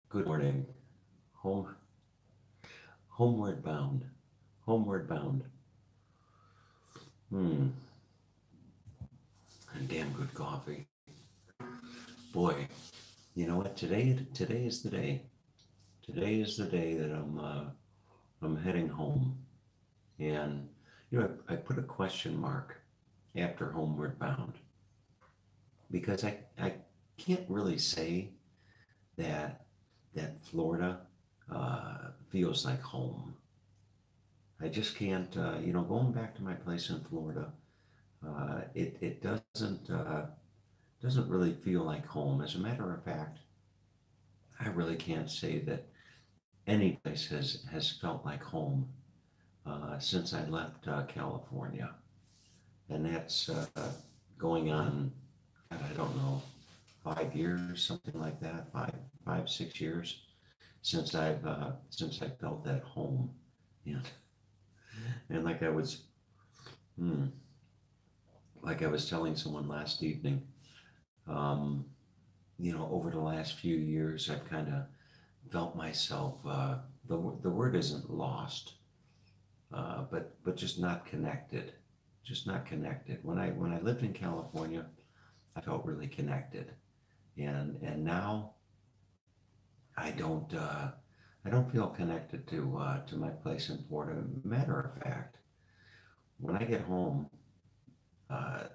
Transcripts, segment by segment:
Good morning. Home, homeward bound. Homeward bound. Hmm. And damn good coffee. Boy, you know what? Today is the day. Today is the day that I'm heading home. And I put a question mark after Homeward Bound because I can't really say that Florida feels like home. I just can't. Going back to my place in Florida, it doesn't really feel like home. As a matter of fact, I really can't say that any place has felt like home since I left California, and that's going on. God, I don't know, 5 years, something like that. 6 years since I felt that home, and and hmm, like I was telling someone last evening. Um, over the last few years, I've kind of felt myself. The word isn't lost, but just not connected. Just not connected. When I lived in California, I felt really connected, and now I don't. I don't feel connected to my place in Florida. Matter of fact, when I get home,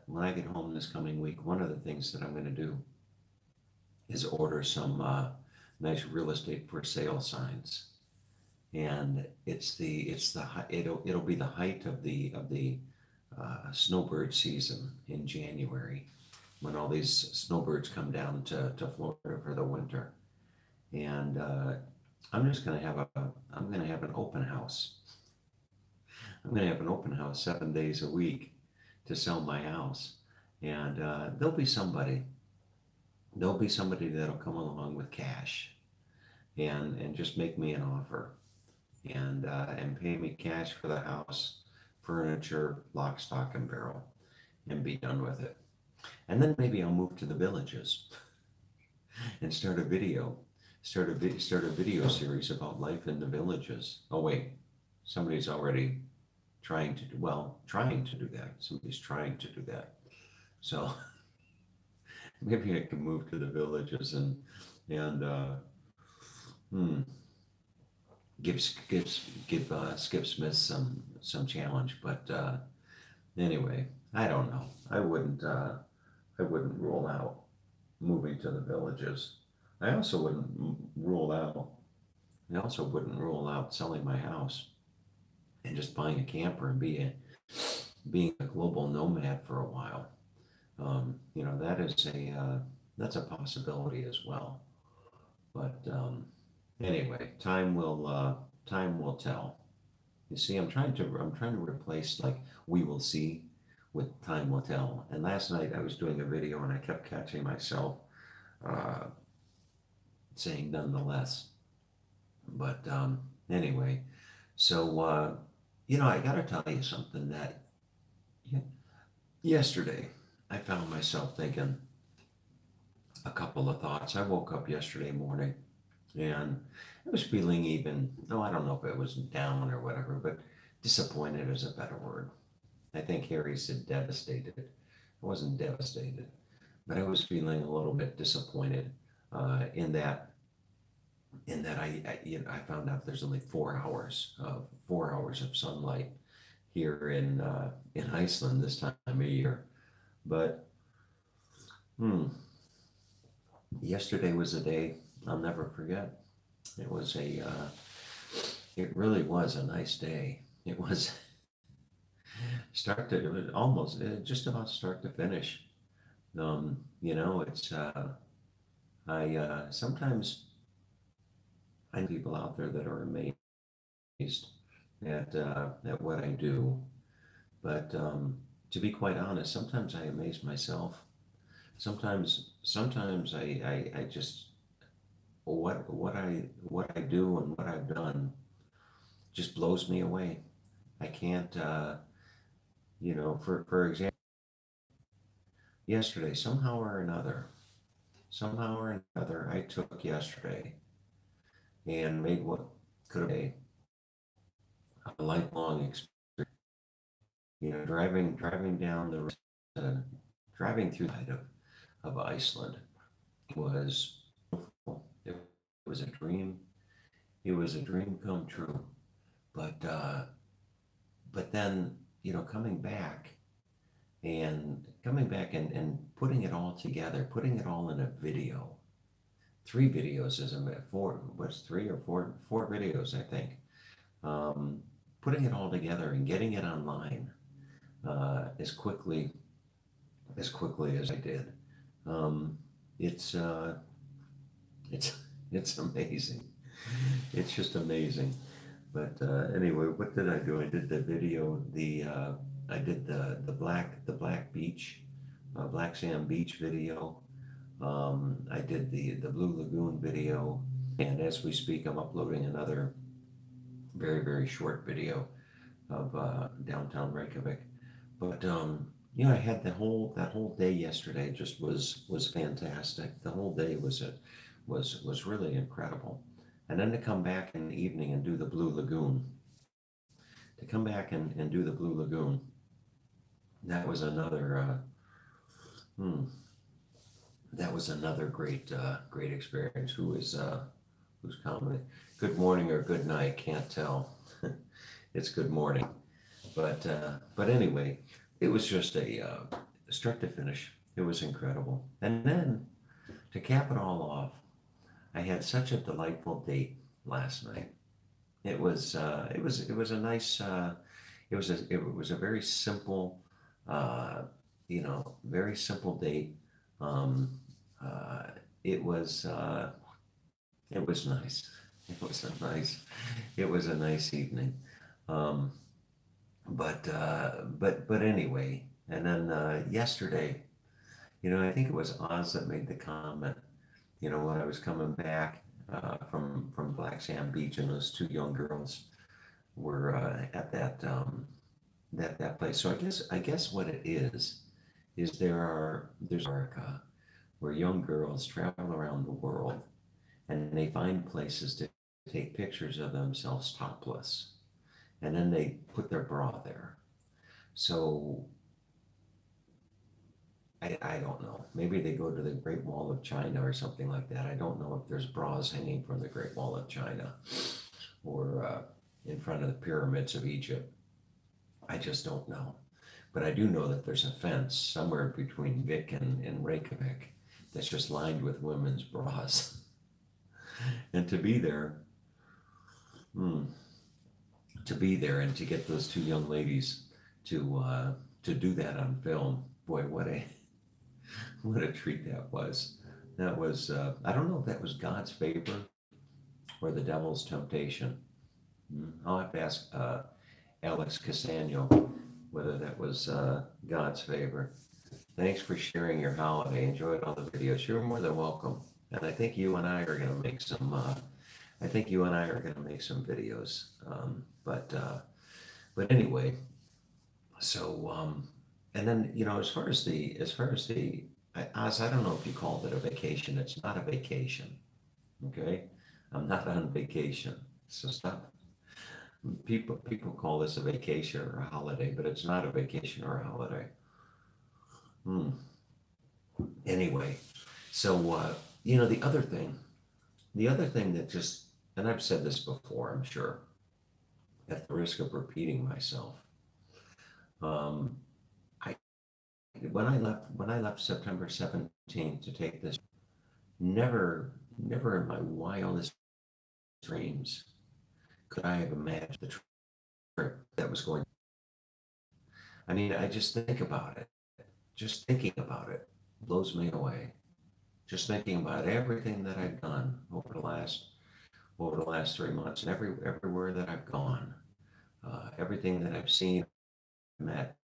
when I get home this coming week, one of the things that I'm going to do is order some nice real estate for sale signs, and it'll be the height of the snowbird season in January when all these snowbirds come down to Florida for the winter, and I'm gonna have an open house. I'm gonna have an open house 7 days a week to sell my house, and there'll be somebody that'll come along with cash and just make me an offer and pay me cash for the house, furniture, lock, stock, and barrel, and be done with it. And then maybe I'll move to the villages and start a video series about life in the villages. Oh wait, somebody's already trying to do that. Somebody's trying to do that. So maybe I can move to the villages and hmm, give Skip Smith some challenge. But anyway, I don't know. I wouldn't rule out moving to the villages. I also wouldn't rule out. I also wouldn't rule out selling my house and just buying a camper and being a global nomad for a while. That is that's a possibility as well. But anyway, time will tell. You see, I'm trying to replace like we will see with time will tell. And last night I was doing a video and I kept catching myself uh, saying nonetheless. But anyway, so I got to tell you something that yesterday I found myself thinking a couple of thoughts. I woke up yesterday morning and I was feeling even, no, I don't know if it was down or whatever, but disappointed is a better word. I think Harry said devastated. I wasn't devastated, but I was feeling a little bit disappointed in that I found out there's only 4 hours of sunlight here in Iceland this time of year. But hmm, yesterday was a day I'll never forget. It was it really was a nice day. It was it was almost just about start to finish. It's I sometimes I know people out there that are amazed at what I do, but to be quite honest, sometimes I amaze myself. Sometimes I just what I do and what I've done just blows me away. I can't for example, yesterday somehow or another I took yesterday. and made what could have been a lifelong experience. Driving down the uh, driving through the side of Iceland was it was a dream. It was a dream come true. But but then coming back and putting it all together, putting it all in a video. Three videos is a four. What's three or four videos, I think. Um, Putting it all together and getting it online as quickly as I did. Um, it's uh, it's it's amazing. It's just amazing. But anyway, what did I do? I did the video. I did the Black Beach, Black Sand Beach video. I did the Blue Lagoon video, and as we speak, I'm uploading another very short video of downtown Reykjavik. But I had that whole day yesterday. Just was fantastic. The whole day was really incredible. And then to come back in the evening and do the Blue Lagoon, to come back and do the Blue Lagoon, that was another great experience. Who's commenting? Good morning or good night? Can't tell. It's good morning. But anyway, it was just a start to finish. It was incredible. And then to cap it all off, I had such a delightful date last night. It was a nice it was a very simple very simple date. Um, uh, it was uh, it was nice. It was a nice evening. Um, but anyway, and then yesterday, I think it was Oz that made the comment. When I was coming back from Black Sand Beach, and those two young girls were at that place. So I guess what it is there's America where young girls travel around the world and they find places to take pictures of themselves topless, and then they put their bra there. So I don't know. Maybe they go to the Great Wall of China or something like that. I don't know if there's bras hanging from the Great Wall of China or in front of the pyramids of Egypt. I just don't know. But I do know that there's a fence somewhere between Vic and Reykjavik that's just lined with women's bras. And hmm, to be there and to get those two young ladies to do that on film, boy, what a treat that was. That was I don't know if that was God's favor or the devil's temptation. I'll have to ask Alex Casano whether that was God's favor. Thanks for sharing your holiday. Enjoyed all the videos. You're more than welcome. And I think you and I are going to make some. I think you and I are going to make some videos. But anyway, so and then as far as the Oz, I don't know if you called it a vacation. It's not a vacation. Okay, I'm not on vacation. So stop. People call this a vacation or a holiday, but it's not a vacation or a holiday. Hmm. Anyway, so the other thing that just, and I've said this before, I'm sure, at the risk of repeating myself, um, I when I left September 17th to take this, never in my wildest dreams could I have imagined the trip that was going. I mean, I just think about it. Just thinking about it blows me away. Just thinking about everything that I've done over the last 3 months, and everywhere that I've gone, everything that I've seen, met,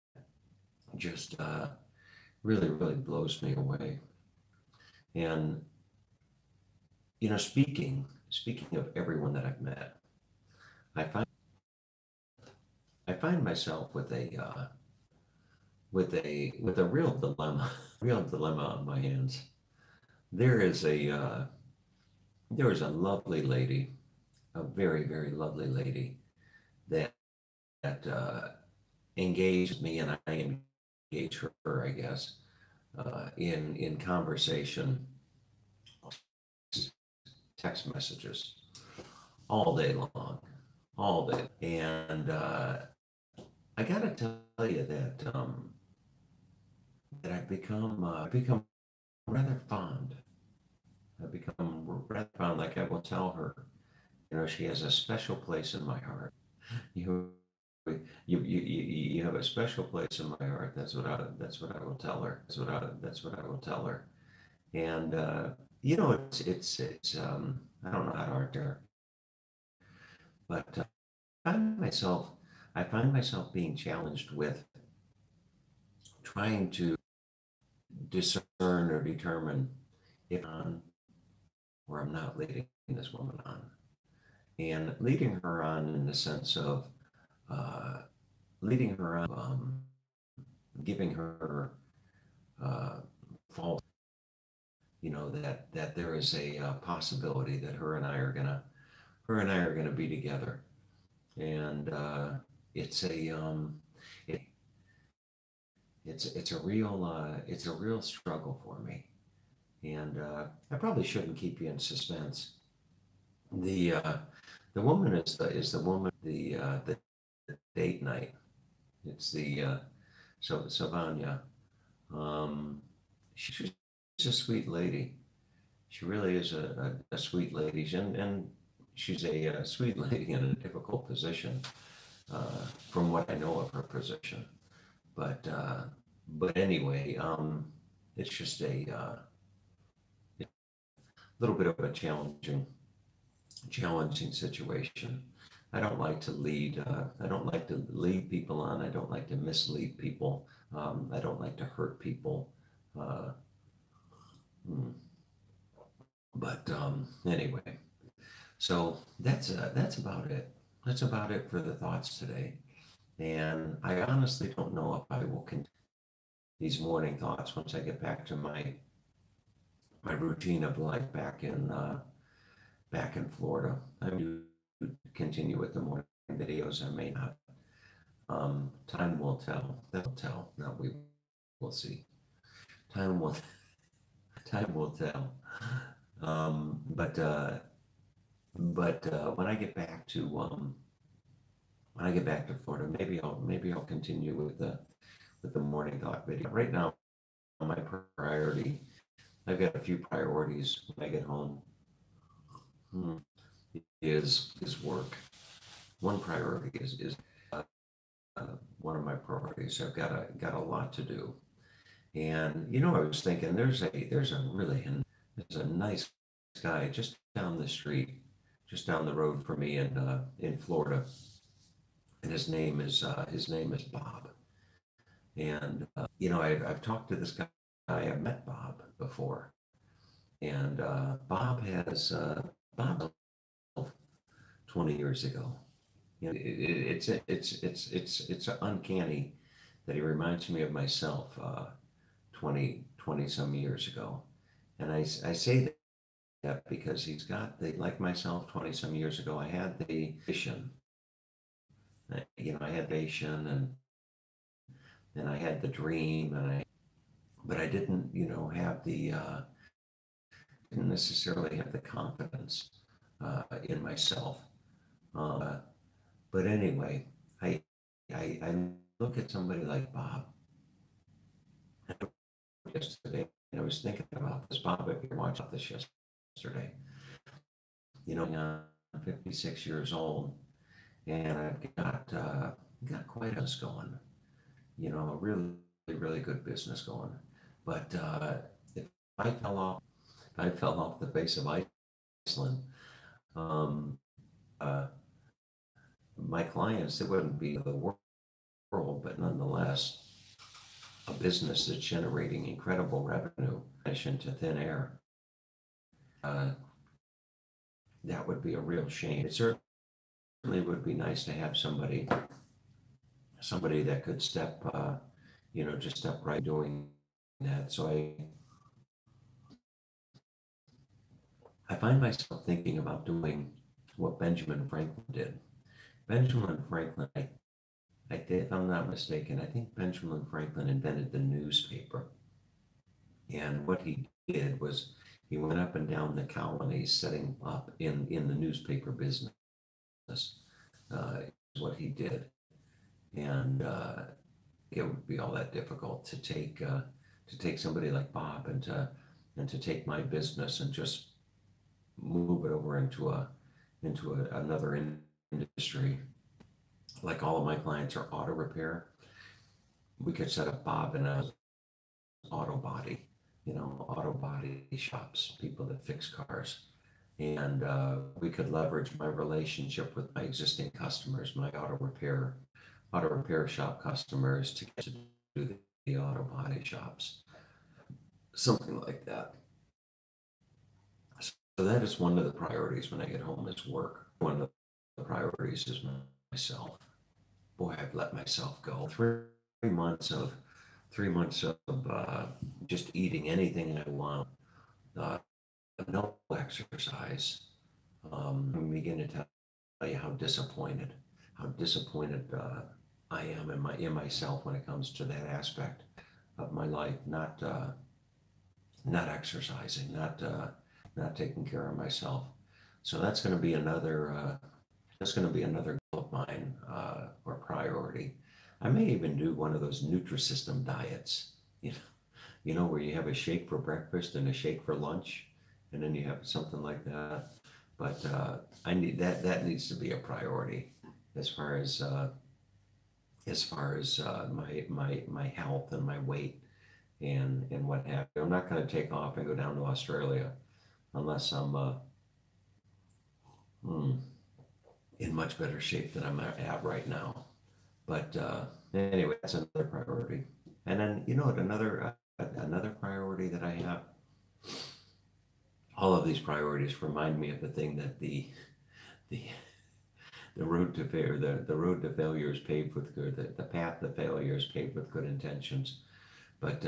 just really blows me away. And speaking of everyone that I've met, I find myself with a real dilemma, real dilemma on my hands. There is a there is a lovely lady. a very, very lovely lady that engaged me, and I engage her, I guess, in conversation, text messages all day long, all day. And I gotta tell you that I've become rather fond. I've become rather fond. Like I will tell her, she has a special place in my heart. You, you have a special place in my heart. That's what I will tell her. That's what I will tell her. And it's I don't know how to art her, but I find myself I find myself being challenged with trying to discern or determine if I'm on or I'm not leading this woman on, and leading her on in the sense of uh, leading her on, giving her uh, false, that there is a possibility that her and I are gonna be together, and it's a it, it's a real struggle for me, and I probably shouldn't keep you in suspense. The woman is the woman, the date night. It's the Savanya. Um, she's a sweet lady. She really is a sweet lady, and she's a sweet lady in a difficult position, from what I know of her position. But anyway, it's just a little bit of a challenging situation. I don't like to lead. I don't like to lead people on. I don't like to mislead people. I don't like to hurt people. Uh, hmm. But anyway, so that's about it. That's about it for the thoughts today. And I honestly don't know if I will continue these morning thoughts once I get back to my routine of life back in Florida. I may continue with the morning videos. I may not. Time will tell. That will tell. No, we will see. Time will time will tell. But when I get back to Florida, maybe I'll continue with the morning thought video. Right now, my priority. I've got a few priorities when I get home. Hmm, is work. One priority is one of my priorities. I've got a lot to do, and I was thinking there's a nice guy just down the street, just down the road from me in Florida, and his name is Bob. And I've talked to this guy. I've met Bob before, and Bob 20 years ago. It's uncanny that he reminds me of myself 20 some years ago. And I say that because he's got like myself 20 some years ago, I had the vision, and I had the dream, but I didn't, didn't necessarily have the confidence in myself. Uh, but anyway, I look at somebody like Bob yesterday, and I was thinking about this. Bob, if you're watching this yesterday, I'm 56 years old, and I've got quite a business going, a really, really good business going. But if I fell off, if I fell off the face of Iceland, um, uh, my clients, it wouldn't be the world, but nonetheless, a business that's generating incredible revenue, into thin air. Uh, that would be a real shame. It certainly would be nice to have somebody that could just step right doing that. So I find myself thinking about doing what Benjamin Franklin did. Benjamin Franklin, if I'm not mistaken, I think Benjamin Franklin invented the newspaper. And what he did was he went up and down the colonies setting up in the newspaper business. Is what he did. And it would be all that difficult to take somebody like Bob and to take my business and just move it over into another industry. Like all of my clients are auto repair. We could set up Bob in a auto body, auto body shops, people that fix cars. And we could leverage my relationship with my existing customers, my auto repair shop customers to get to do the auto body shops, something like that. So that is one of the priorities when I get home is work. One of the priorities is myself. Boy, I've let myself go. 3 months of 3 months of just eating anything I want, uh, no exercise. I'm beginning to tell you how disappointed I am in myself when it comes to that aspect of my life. Not exercising, not taking care of myself. So that's going to be another goal of mine or priority. I may even do one of those Nutrisystem diets, where you have a shake for breakfast and a shake for lunch, and then you have something like that. But I need that. That needs to be a priority as far as my health and my weight and what have you. I'm not going to take off and go down to Australia unless I'm in much better shape than I'm at right now. But anyway, that's another priority. And then another priority that I have. All of these priorities remind me of the thing that the road to failure, the road to failure is paved with good, the path to failure is paved with good intentions. But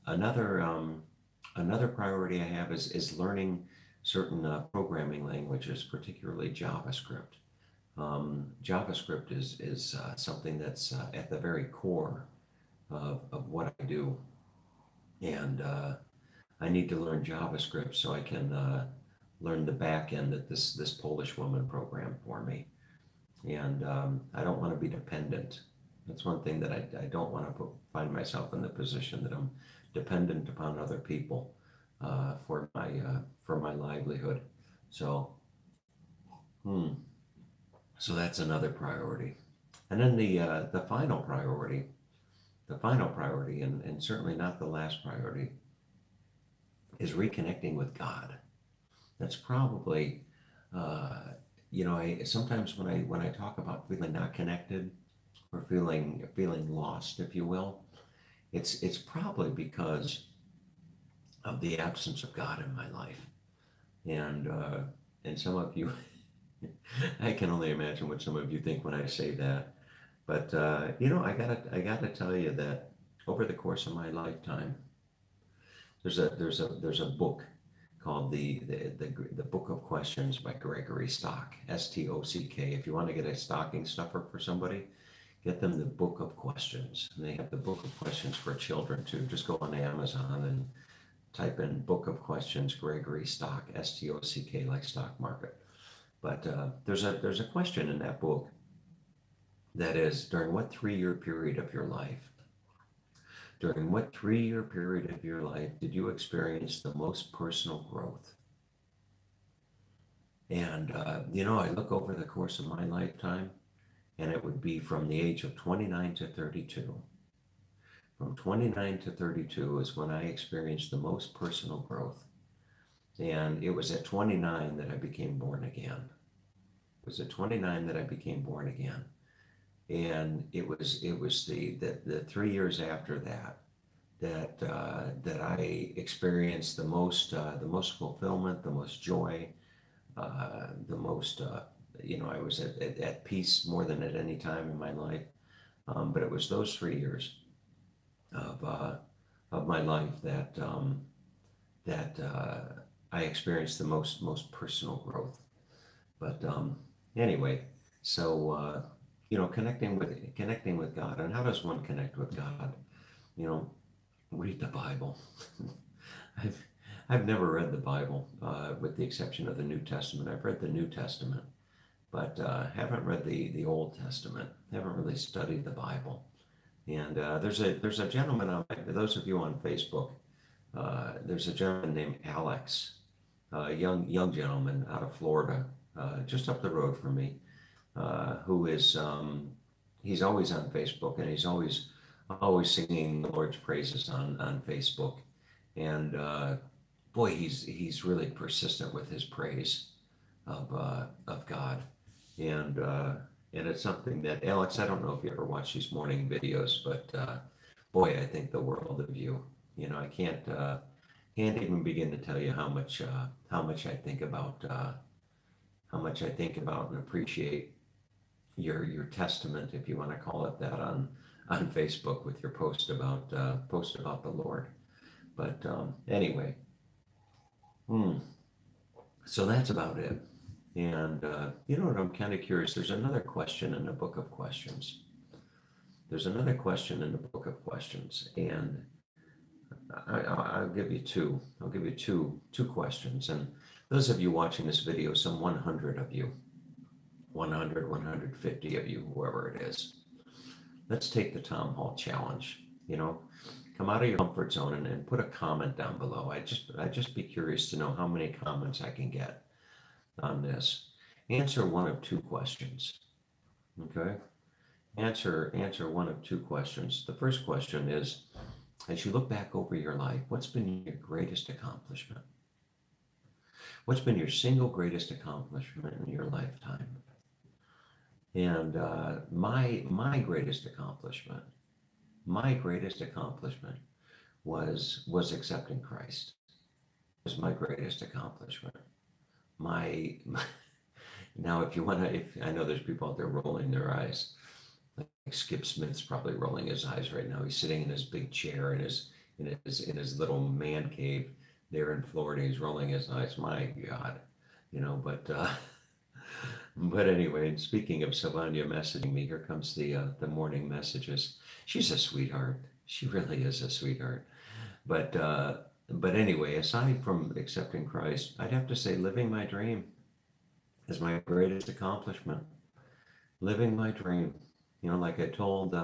another priority I have is learning certain programming languages, particularly JavaScript. JavaScript is something that's at the very core of what I do, and I need to learn JavaScript so I can learn the back end that this Polish woman programmed for me. And I don't want to be dependent. That's one thing that I don't want to find myself in the position that I'm dependent upon other people for my livelihood. So, so that's another priority. And then the final priority, and certainly not the last priority, is reconnecting with God. That's probably, I sometimes when I talk about feeling not connected or feeling lost, if you will, it's probably because of the absence of God in my life, and some of you, I can only imagine what some of you think when I say that, but I gotta tell you that over the course of my lifetime, there's a book called the Book of Questions by Gregory Stock, Stock. If you want to get a stocking stuffer for somebody, get them the Book of Questions. And they have the Book of Questions for children too. Just go on Amazon and type in Book of Questions, Gregory Stock, Stock, like stock market. But there's a question in that book that is, during what 3-year period of your life did you experience the most personal growth? And I look over the course of my lifetime, and it would be from the age of 29 to 32. From 29 to 32 is when I experienced the most personal growth. And it was at 29 that I became born again. It was at 29 that I became born again. And it was the 3 years after that I experienced the most fulfillment, the most joy, the most I was at peace more than at any time in my life. But it was those 3 years of my life that I experienced the most personal growth. But anyway, so connecting with God, and how does one connect with God? You know, read the Bible. I've I've never read the Bible, with the exception of the New Testament. I've read the New Testament, but haven't read the Old Testament. Haven't really studied the Bible. And there's a gentleman on those of you on Facebook. There's a gentleman named Alex, a young gentleman out of Florida, just up the road from me, who is he's always on Facebook, and he's always singing the Lord's praises on Facebook, and boy, he's really persistent with his praise of God, and and it's something that, Alex, I don't know if you ever watch these morning videos, but boy, I think the world of you. I can't even begin to tell you how much I think about and appreciate your testament, if you want to call it that, on Facebook with your post about the Lord. But anyway, so that's about it. And you know what? I'm kind of curious. There's another question in the book of questions. There's another question in the book of questions, and I'll give you two. I'll give you two questions. And those of you watching this video, some 100 of you, 100, 150 of you, whoever it is, let's take the Tom Hall challenge. Come out of your comfort zone and put a comment down below. I'd just be curious to know how many comments I can get on this. Answer one of two questions. Okay? Answer one of two questions. The first question is, as you look back over your life, what's been your greatest accomplishment? What's been your single greatest accomplishment in your lifetime? And my greatest accomplishment was accepting Christ. It was my greatest accomplishment. My now, if I know there's people out there rolling their eyes. Like Skip Smith's probably rolling his eyes right now. He's sitting in his big chair in his little man cave there in Florida. He's rolling his eyes. My God, but anyway. And speaking of Sylvania messaging me, here comes the morning messages. She's a sweetheart. She really is a sweetheart. But anyway, aside from accepting Christ, I'd have to say living my dream is my greatest accomplishment. Living my dream. Like I told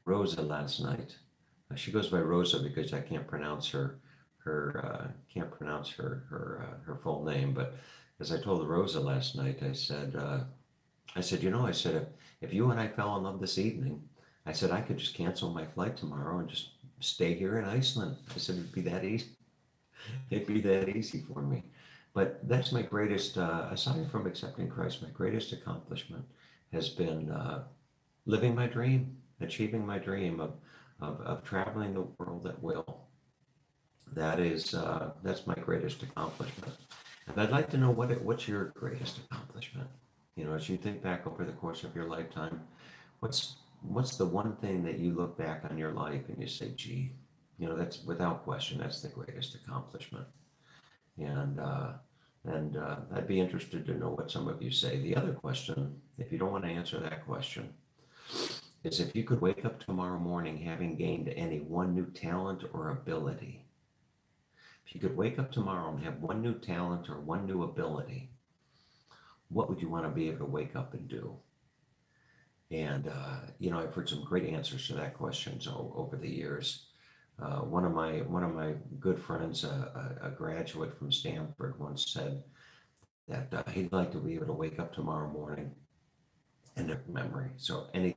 Rosa last night. She goes by Rosa because I can't pronounce her full name. But as I told Rosa last night, I said, if you and I fell in love this evening, I said I could just cancel my flight tomorrow and just stay here in Iceland. I said it'd be that easy. It'd be that easy for me. But that's my greatest, aside from accepting Christ, my greatest accomplishment has been living my dream, achieving my dream of traveling the world at will. That's my greatest accomplishment. And I'd like to know what's your greatest accomplishment? As you think back over the course of your lifetime, what's the one thing that you look back on your life and you say, gee, that's without question, that's the greatest accomplishment. And I'd be interested to know what some of you say. The other question, if you don't want to answer that question, is if you could wake up tomorrow morning having gained any one new talent or ability. If you could wake up tomorrow and have one new talent or one new ability, what would you want to be able to wake up and do? And, I've heard some great answers to that question over the years. One of my good friends, a graduate from Stanford, once said that he'd like to be able to wake up tomorrow morning and have memory. So anything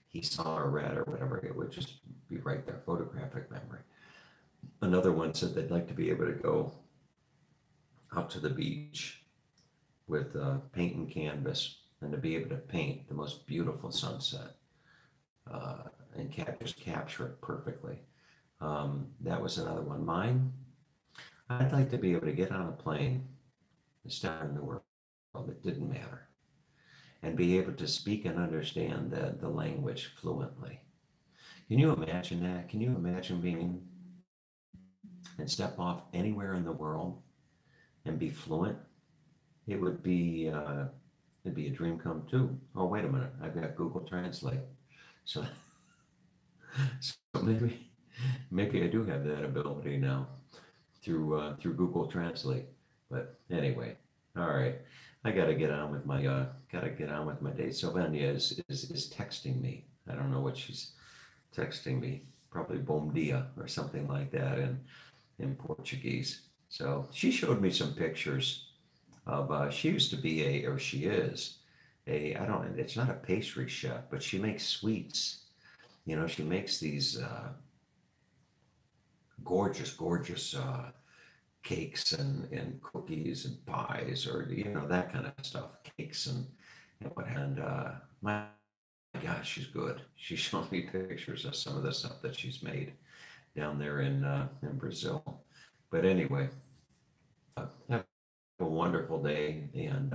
he saw or read or whatever, it would just be right there, photographic memory. Another one said they'd like to be able to go out to the beach with paint and canvas and to be able to paint the most beautiful sunset and just capture it perfectly. That was another one. Mine, I'd like to be able to get on a plane and step in the world. It didn't matter. And be able to speak and understand the language fluently. Can you imagine that? Can you imagine being and step off anywhere in the world and be fluent it would be it'd be a dream come true. Oh, wait a minute, I've got Google Translate, so so maybe I do have that ability now through Google Translate. But anyway, all right, I gotta get on with my day. Sylvania is texting me. I don't know what she's texting me. Probably bom dia or something like that in Portuguese. So she showed me some pictures of she used to be or she is I don't, it's not a pastry chef, but she makes sweets. She makes these gorgeous cakes and cookies and pies, or that kind of stuff, cakes and what. And my gosh, she's good. She showed me pictures of some of the stuff that she's made down there in Brazil. But anyway, have a wonderful day, and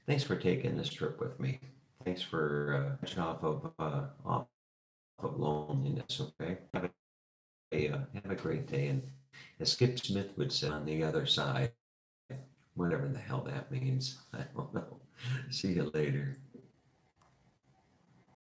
thanks for taking this trip with me. Thanks for off of loneliness. Okay, have a great day, and as Skip Smith would say, on the other side, whatever the hell that means, I don't know. See you later.